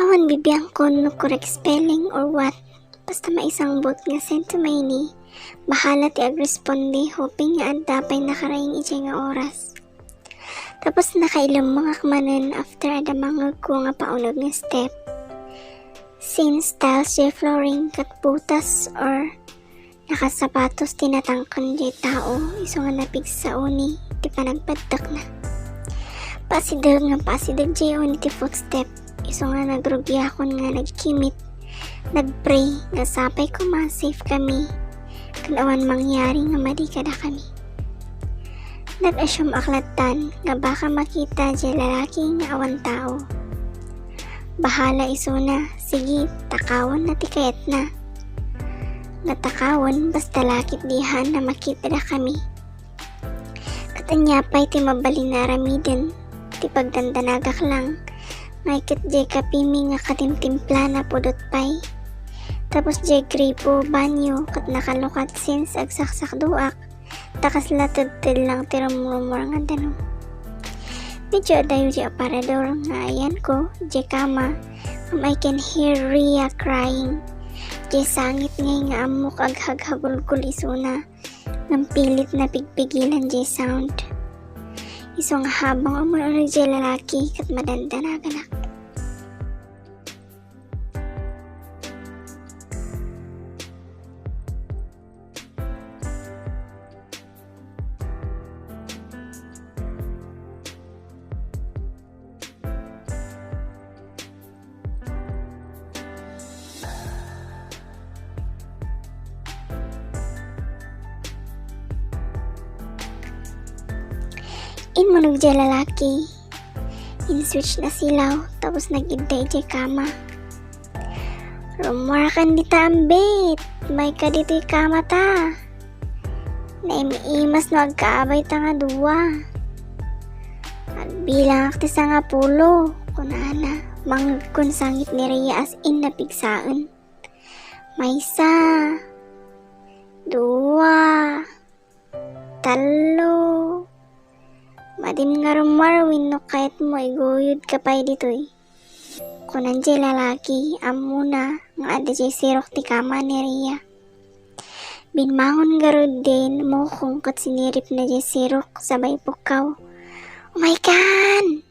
Awan bibiyang ko no correct spelling or what. Basta maisang bot nga send to my ni. Bahala ti agresponde hoping nga adapay nakaraing ijay nga oras. Tapos nakailang mga kamanan after adamangag ko nga paunog nga step. Since tiles jay flooring kat butas or nakasapatos tinatangkan jay tao iso nga napig sa uni ti panagpaddak na. Pasidag jay uni ti footstep iso nga nagrugi akon nga nagkimit. Nagpray nga sapay ko ma-safe kami kan awan mangyari nga madikada kami. Nag-assume aklatan nga baka makita jay lalaki nga awan tao. Bahala iso na, sige takawan na tikayat na. Nga takawan basta lakit dihan na makita da kami. Katanyapay ti mabalin na ramiden, ti pagdandanagak lang. Maikit jay kapimi nga katimtimpla na pudot pay. Tapos jay gripo banyo kat nakalukat since agsaksak duak. Takas latod lang tiramurumur nga danom. Medyo adayo jay aparador nga ayan ko jay kama. I can hear Rhea crying. Jay sangit ngay nga amok aghaghagulgul isuna. Ngam pilit na pigpigilan jay sound. Isong habang umunog jay lalaki kat madandanagan. Manog jay lalaki. In-switch na silaw tapos nag-iday jay kama. Rumor kan di tambit. May ka dito kama ta. Naimiimas no agkaabay ta nga duwa. Agbilang akti sa nga pulo. Kunana, mangagkon sangit ni Rhea as in napigsaan. May isa. Dua. Talo. Madim nga rumarwin no kahit mo iguyod ka pa'y dito'y. Kunan jay lalaki, amuna nga ada jay sirok ti kama ni Rhea. Binmangon garod din mo kung kat sinirip na jay sirok sabay pukaw. Oh my God!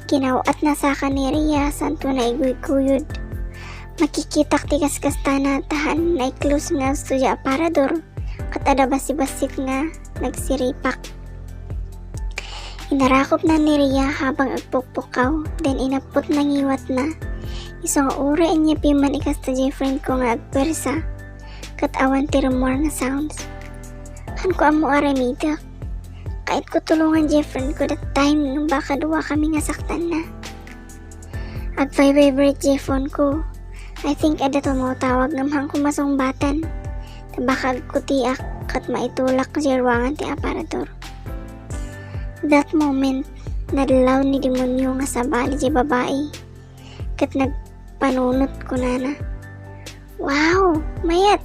Kinawat na sa ni Rhea santo na iguyod. Makikitak ti kaskastana tahan na iklus nga studya aparador kat ada basi-basit nga nagsiripak. Inarakop na ni Rhea habang agpukpukaw then inapot na ngiwat na. Isang ura niya piman ikasta jay friend ko nga agpersa kat awan ti rumor nga sounds. Han ko amo aramidak. Kahit ko tulungan jay friend ko that time nung baka duwa kami nga saktan na. Ag-vibrate jay phone ko. I think ada to mo tawag ngamhang kumasungbatan. Tabaka agkutiak kat maitulak jay ruangan ti aparador. That moment, nadalaw ni demonyo nga sabali jay babae. Kat nagpanunot ko na. Wow! Mayat!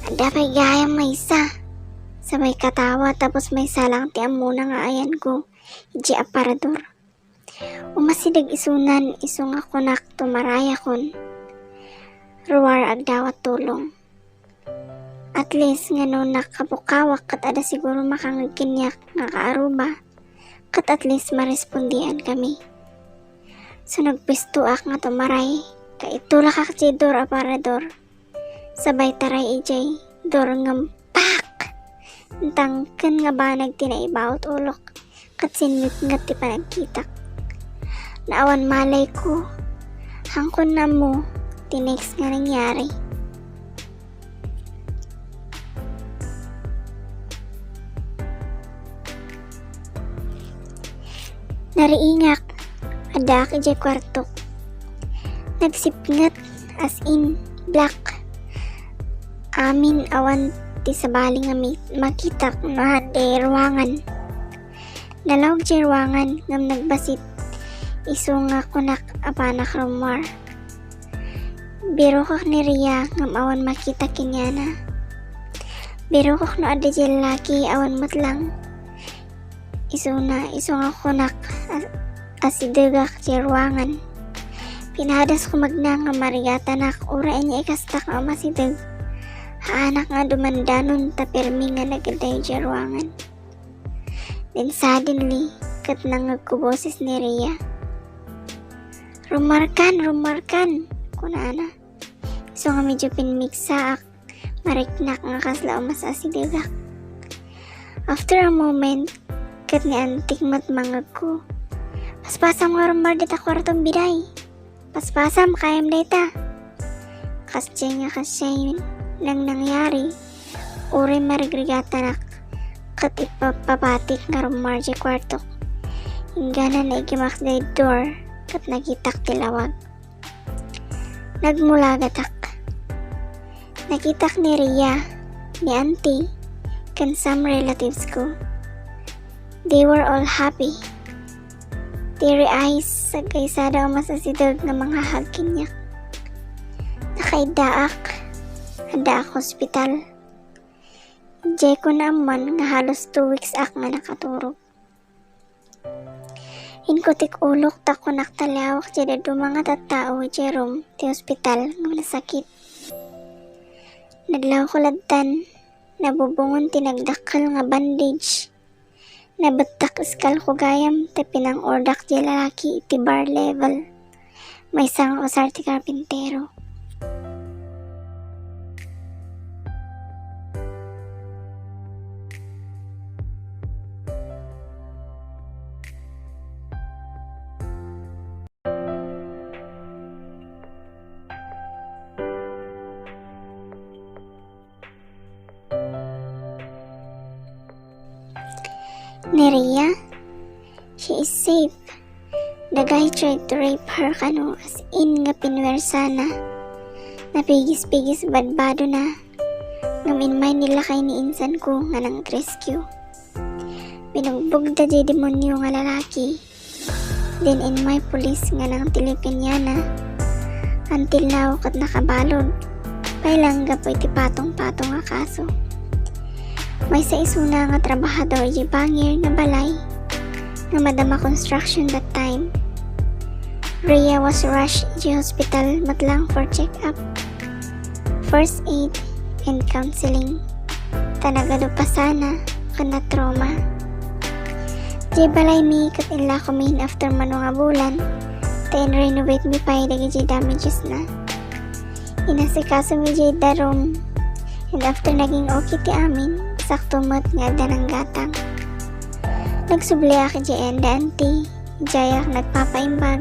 Ada pa'y gayang may isa. Sabay katawa tapos may salang ti amuna nga ayan ko. Iji aparador. Umasidag isunan iso nga kunak tumaraya kon. Ruwar agdawat tulong. At least nga no nakapukawak kat ada siguro makangagkinyak nga kaaruba. Kat at least marespondian kami. So nagpistuak nga tumaray. Kaitulak ak jay door aparador. Sabay taray ijay door ngam. Tangken nga ba nagtinaibaot ulok kat sinmit nga ti panagkitak. Naawan malay ko, hangkon na mo, tinex nga nangyari. Nariingak, ada ka jay kwartok. Nagsipngat as in black. Amin awan ti sabali nga makita na hande ruangan. Dalawag jirwangan ngam nagbasit isunga kunak apanak rumor. Biro kak ni Ria ngam awan makita kinyana. Biro kak no ada jil laki awan matlang. Isunga kunak asidegak jirwangan. Pinahadas ko magna nga marigata nak ura niya ikastak nga masideg. Haanak nga dumandanon ta permi nga nagaday jirwangan. Then suddenly, kat nangag ko boses ni Ria. Rumarkan, kunana. So nga medyo pinmiksaak, mariknak nga kasla umas asidegak. After a moment, kat ni antik matmangag ko. Paspasam nga rumar dita kwartong biday. Paspasam kayam dita. Kasya yun nang nangyari. Uri marigregata nak. Kat ipapapatik nga rumar di kwarto. Hingga na igimak day door. Kat nakitak tilawag. Nagmulagatak. Nakitak ni Ria, ni auntie, kan some relatives ko. They were all happy. Teary eyes sa kaysada o masasidog na mga hagkinyak. Nakaidaak. Hadaak hospital. Jay ko naman nga halos 2 weeks ak nga nakaturog. Inkutik ulok ta ko naktalawak jada do mga tattao Jerome ti hospital nga nasakit. Naglaw ko ladtan, nabubungon tinagdakal nga bandage. Nabatak iskal ko gayam te pinang ordak di lalaki iti bar level. May sang usar ti karpintero. Ni Ria, she is safe. The guy tried to rape her kano as in nga pinwersa na. Napigis-pigis badbado na. Ngaminmay nila kay ni insan ko nga nang rescue. Binugbog da di demonyo nga lalaki. Then in my police nga nang Tilipinyana. Until now kat nakabalod. Pailangga po iti patong-patong nga kaso. May sa isuna nga trabahador di bangir nga balay nga madama construction that time. Rhea was rushed di hospital matlang for check-up, first aid, and counseling. Tanagado pa sana kana trauma. Di balay mi kat ila kumin after mano nga bulan then renovate mi pa dagi di damages na. Inasikaso mi di darom and after naging okay ti amin sakto mat nga danang gatang. Nagsubli aki jayan da auntie, jayak nagpapaimbag,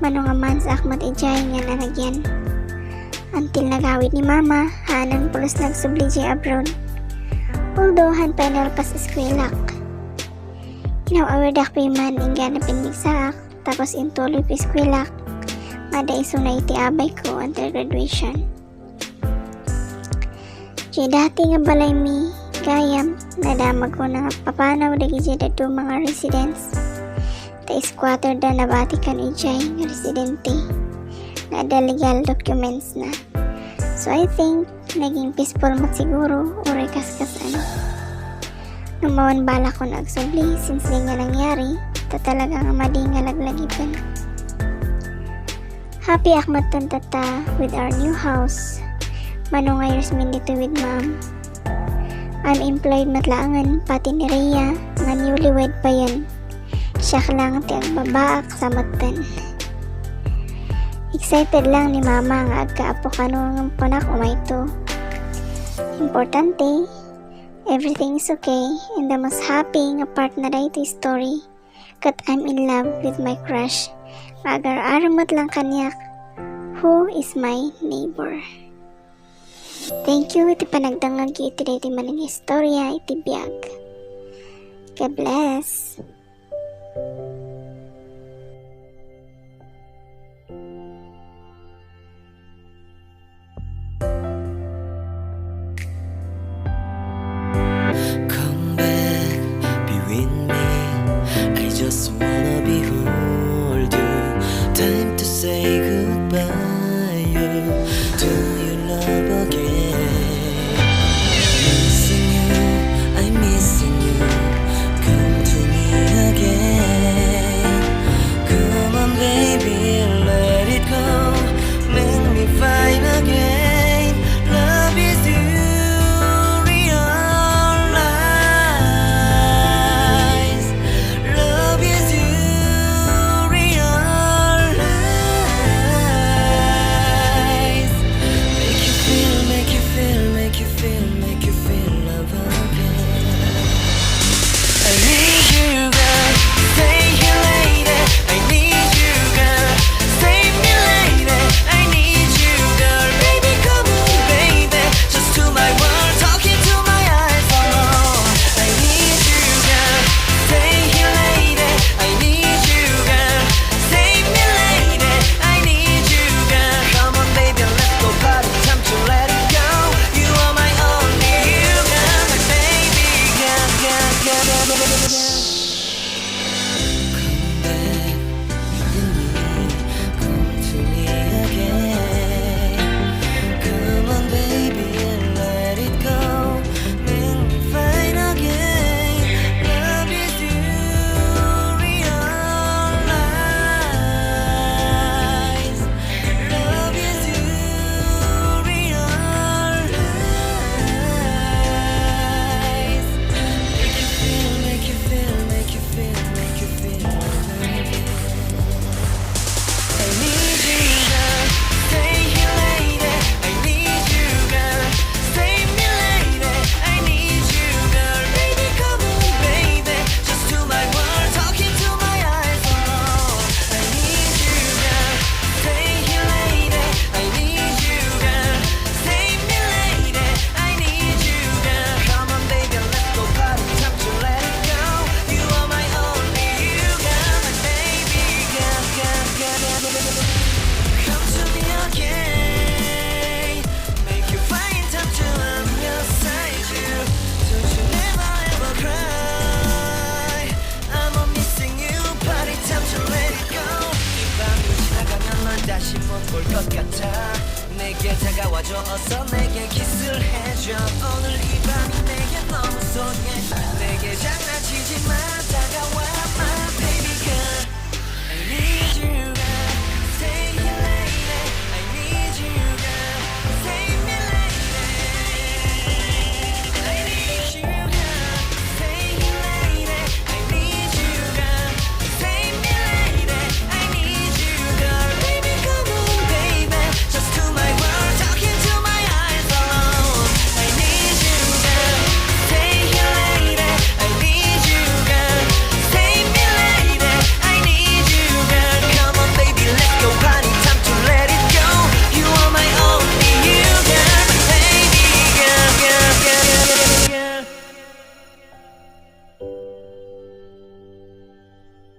mano nga man sa akmat ijay nga nanagyan. Until nagawid ni mama, hanan pulos nagsubli jay abroad. Although han pa inalpas eskwelak. Inawawerdak pa man ingga na pinigsaak, tapos intuloy pa eskwelak, mada iso na iti abay ko until graduation. Jay dati nga balay mi, gayam, nadamag ko na papanaw dagi jay dado mga residents. Ta squatter da nabati kan ijay nga residente. Na ada legal documents na. So I think, naging peaceful mat siguro o rekas-kas ano. Numawan bala ko nagsubli since di nga nangyari, ta talaga nga madi nga laglagipan. Happy akmat tata with our new house. Mano nga years min dito with mom. I'm employed matlaangan pati ni Rhea nga newlywed pa yan. Siya lang ti agbabaak sa matan. Excited lang ni mama nga agkaapo kano ng panak umayto. Importante, everything is okay and the most happy nga part na ito story kat I'm in love with my crush. Agar-aramat lang kanyak who is my neighbor. Thank you iti panagdangag iti dati maning istorya iti biyag. God bless. Come back, be with me. just wanna behold you. Time to say goodbye. Do you love again? Missing you, I'm missing you. Come to me again. Come on, baby, let it go. Make me fine again. Love is you. 다시 못 볼 것 같아. 내게 다가와줘 어서 내게 키스를 해줘. 오늘 이 밤이 내게 너무 소중해. 내게 장난치지 마.